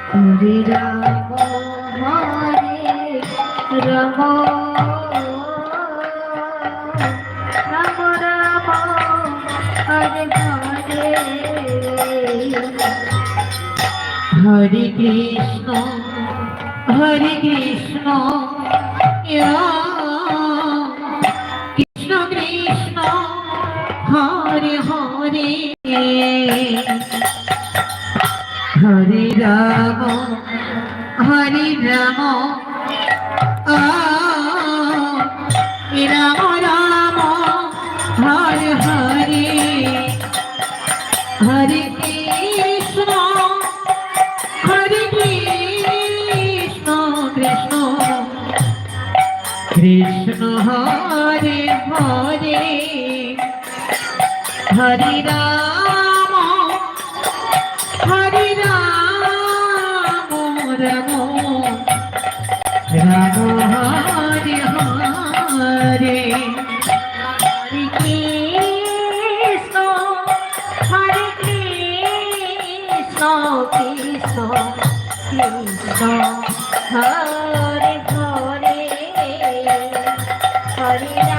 Hare Ram Hare Ram Ram Ram Hare Hare Hare Krishna Krishna Krishna Hare Hare Hare Ram Ram Ram Hare Hare Hare Krishna Krishna Krishna Hare Hare Hare Ram Ram Ram Hare Hare Hare Krishna Krishna Krishna Hare Hare Hare Ram